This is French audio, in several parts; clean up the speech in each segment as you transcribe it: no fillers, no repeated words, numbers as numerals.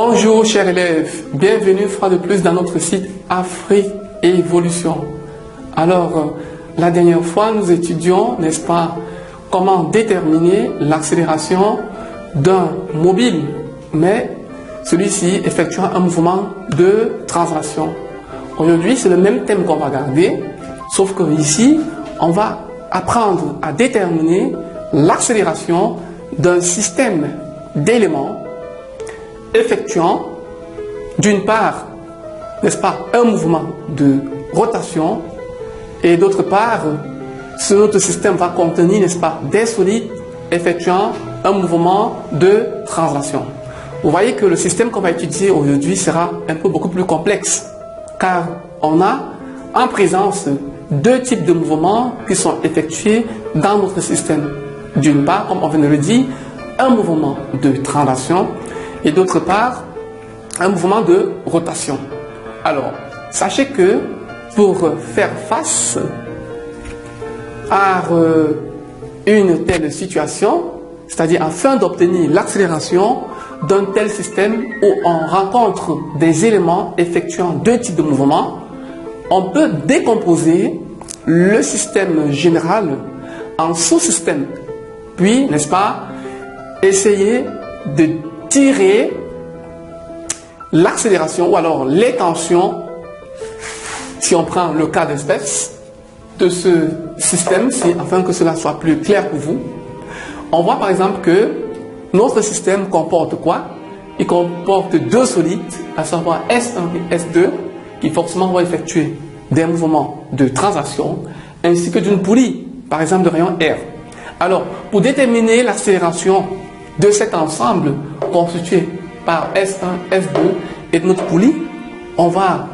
Bonjour chers élèves, bienvenue une fois de plus dans notre site Afrique et Évolution. Alors, la dernière fois nous étudions, n'est-ce pas, comment déterminer l'accélération d'un mobile, mais celui-ci effectuant un mouvement de translation. Aujourd'hui, c'est le même thème qu'on va garder, sauf que ici, on va apprendre à déterminer l'accélération d'un système d'éléments effectuant d'une part, n'est-ce pas, un mouvement de rotation et d'autre part, ce notre système va contenir, n'est-ce pas, des solides effectuant un mouvement de translation. Vous voyez que le système qu'on va étudier aujourd'hui sera un peu beaucoup plus complexe car on a en présence deux types de mouvements qui sont effectués dans notre système. D'une part, comme on vient de le dire, un mouvement de translation et d'autre part, un mouvement de rotation. Alors, sachez que pour faire face à une telle situation, c'est-à-dire afin d'obtenir l'accélération d'un tel système où on rencontre des éléments effectuant deux types de mouvements, on peut décomposer le système général en sous-systèmes. Puis, n'est-ce pas, essayer de tirer l'accélération ou alors les tensions, si on prend le cas d'espèce, de ce système-ci, afin que cela soit plus clair pour vous. On voit par exemple que notre système comporte quoi? Il comporte deux solides, à savoir S1 et S2, qui forcément vont effectuer des mouvements de translation, ainsi que d'une poulie, par exemple de rayon R. Alors, pour déterminer l'accélération de cet ensemble constitué par S1, S2 et de notre poulie, on va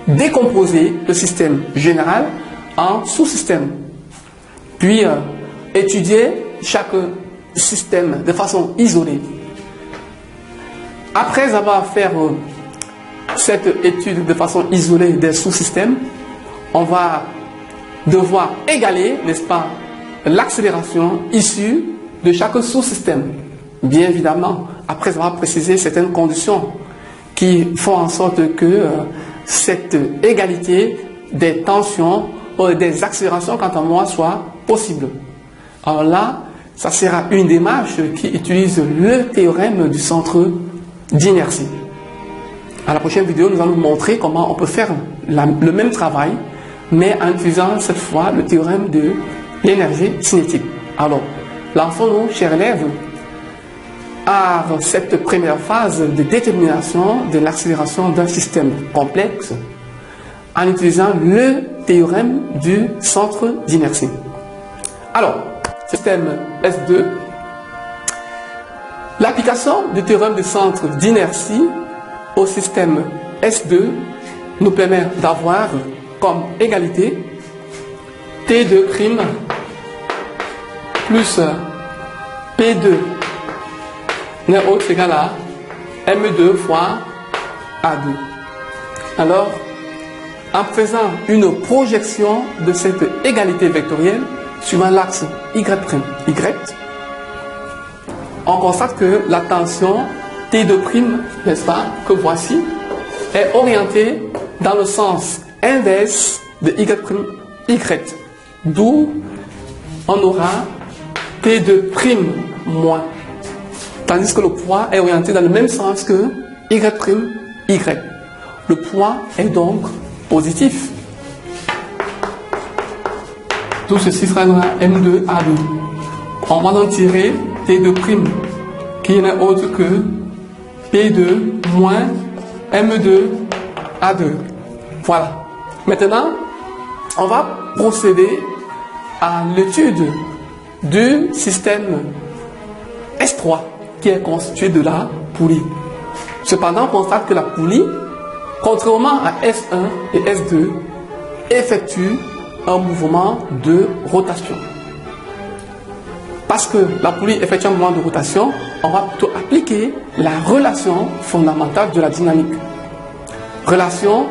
décomposer le système général en sous-systèmes, puis étudier chaque système de façon isolée. Après avoir fait cette étude de façon isolée des sous-systèmes, on va devoir égaler, n'est-ce pas, l'accélération issue de chaque sous-système. Bien évidemment, après avoir précisé certaines conditions qui font en sorte que cette égalité des tensions ou des accélérations, quant à moi, soit possible. Alors là, ça sera une démarche qui utilise le théorème du centre d'inertie. À la prochaine vidéo, nous allons vous montrer comment on peut faire le même travail, mais en utilisant cette fois le théorème de l'énergie cinétique. Alors, lançons-nous, chers élèves, à cette première phase de détermination de l'accélération d'un système complexe en utilisant le théorème du centre d'inertie. Alors, système S2, l'application du théorème du centre d'inertie au système S2 nous permet d'avoir comme égalité T2' plus P2 n'est autre égal à M2 fois A2. Alors, en faisant une projection de cette égalité vectorielle suivant l'axe Y', on constate que la tension T2', n'est-ce pas, que voici, est orientée dans le sens inverse de Y', d'où on aura T2' moins. Tandis que le poids est orienté dans le même sens que Y'. Le poids est donc positif. Tout ceci sera M2A2. On va donc tirer T2' qui n'est autre que P2 moins M2A2. Voilà. Maintenant, on va procéder à l'étude du système S3 qui est constitué de la poulie. Cependant, on constate que la poulie, contrairement à S1 et S2, effectue un mouvement de rotation. Parce que la poulie effectue un mouvement de rotation, on va plutôt appliquer la relation fondamentale de la dynamique. Relation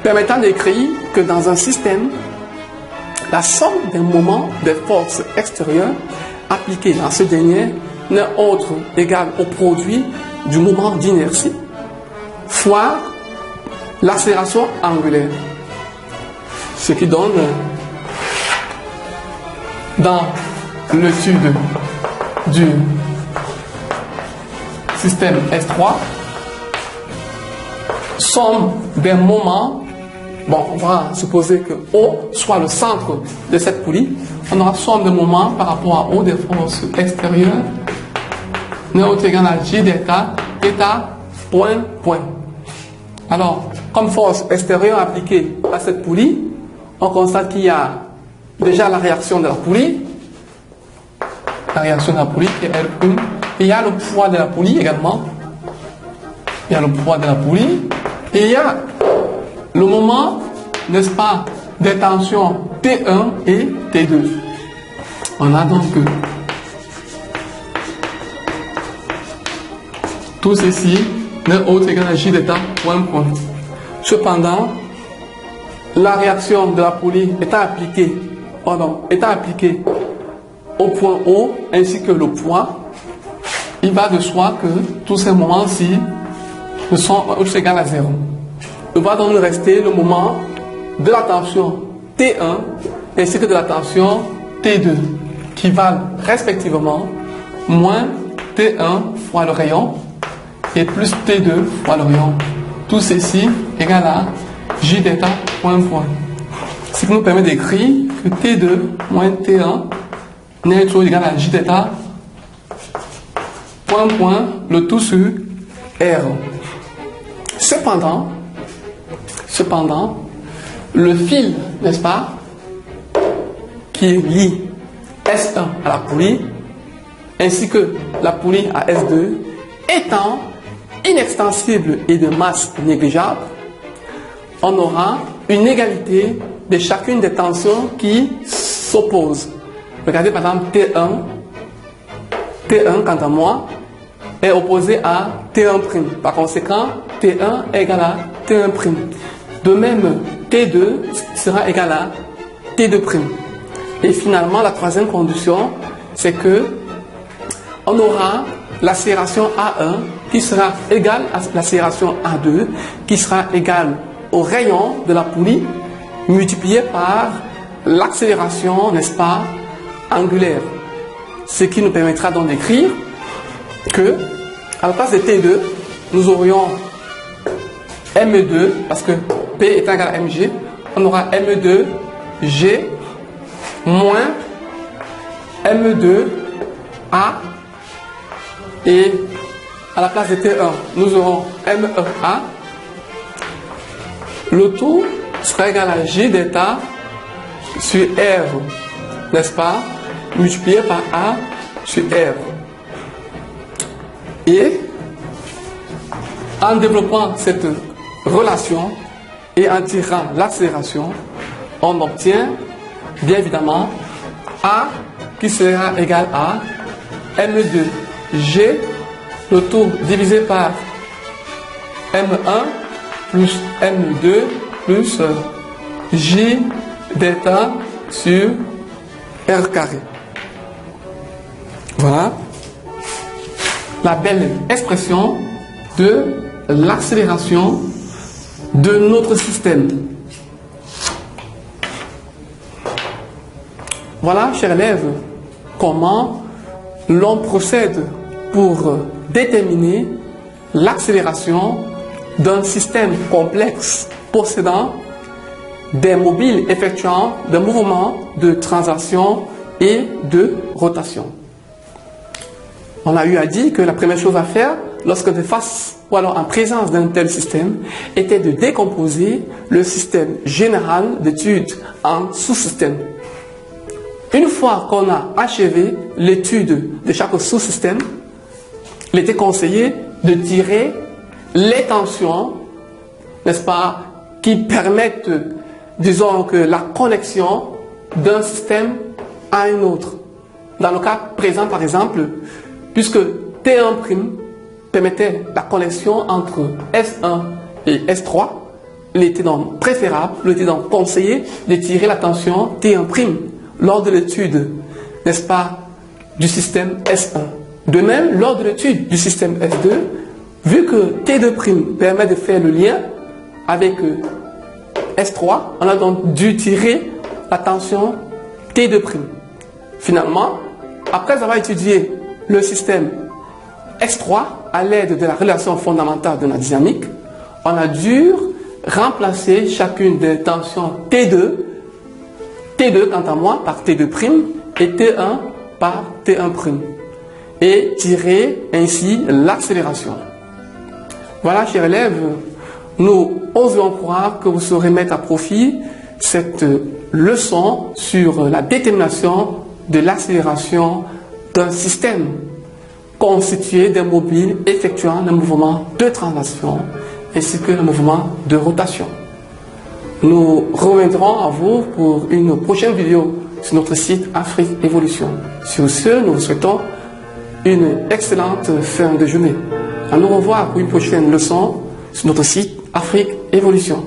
permettant d'écrire que dans un système, la somme des moments des forces extérieures appliquées dans ce dernier n'est autre égal au produit du moment d'inertie fois l'accélération angulaire. Ce qui donne, dans l'étude du système S3, somme des moments, bon, on va supposer que O soit le centre de cette poulie, on aura somme de moments par rapport à O des forces extérieures, neutre égale à J delta, θ, point, point. Alors, comme force extérieure appliquée à cette poulie, on constate qu'il y a déjà la réaction de la poulie, qui est L1, et il y a le poids de la poulie également. Il y a le poids de la poulie, et il y a le moment, n'est-ce pas, des tensions T1 et T2. On a donc tout ceci, ne autre égal à J delta, point, point. Cependant, la réaction de la poulie étant appliquée au point O ainsi que le poids, il va de soi que tous ces moments-ci ne sont égaux à 0. Il va donc rester le moment de la tension T1 ainsi que de la tension T2 qui valent respectivement moins T1 fois le rayon et plus T2 fois le rayon. Tout ceci égale à J delta point point. Ce qui nous permet d'écrire que T2 moins T1 n'est toujours égal à J delta point point, le tout sur R. Cependant, le fil, n'est-ce pas, qui lie S1 à la poulie, ainsi que la poulie à S2, étant inextensible et de masse négligeable, on aura une égalité de chacune des tensions qui s'opposent. Regardez par exemple T1 quant à moi est opposé à T1'. Par conséquent, T1 est égal à T1'. De même, T2 sera égal à T2'. Et finalement, la troisième condition, c'est que on aura l'accélération A1 qui sera égale à l'accélération A2 qui sera égale au rayon de la poulie multiplié par l'accélération, n'est-ce pas, angulaire. Ce qui nous permettra donc d'écrire que, à la place de T2, nous aurions M2, parce que P est égal à MG, on aura M2G moins M2A, et à la place de T1, nous aurons M1A. Le tout sera égal à J delta sur R, n'est-ce pas, multiplié par A sur R. Et en développant cette relation et en tirant l'accélération, on obtient bien évidemment A qui sera égal à M2G, le tout divisé par M1 plus M2 plus J delta sur R carré. Voilà la belle expression de l'accélération de notre système. Voilà, chers élèves, comment l'on procède pour déterminer l'accélération d'un système complexe possédant des mobiles effectuant des mouvements de translation et de rotation. On a eu à dire que la première chose à faire lorsque de face ou alors en présence d'un tel système était de décomposer le système général d'études en sous-systèmes. Une fois qu'on a achevé l'étude de chaque sous-système, il était conseillé de tirer les tensions, n'est-ce pas, qui permettent, disons que la connexion d'un système à un autre. Dans le cas présent, par exemple, puisque T1' permettait la connexion entre S1 et S3, il était donc préférable, il était donc conseillé de tirer la tension T1' lors de l'étude, n'est-ce pas, du système S1. De même, lors de l'étude du système S2, Vu que T2' permet de faire le lien avec S3, on a donc dû tirer la tension T2'. Finalement, après avoir étudié le système S3 à l'aide de la relation fondamentale de la dynamique, on a dû remplacer chacune des tensions T2 quant à moi par T2' et T1 par T1', et tirer ainsi l'accélération. Voilà, chers élèves, nous osons croire que vous saurez mettre à profit cette leçon sur la détermination de l'accélération d'un système constitué d'un mobile effectuant le mouvement de translation ainsi que le mouvement de rotation. Nous reviendrons à vous pour une prochaine vidéo sur notre site Afrique Évolution. Sur ce, nous vous souhaitons une excellente fin de journée. À nous revoir pour une prochaine leçon sur notre site Afrique Évolution.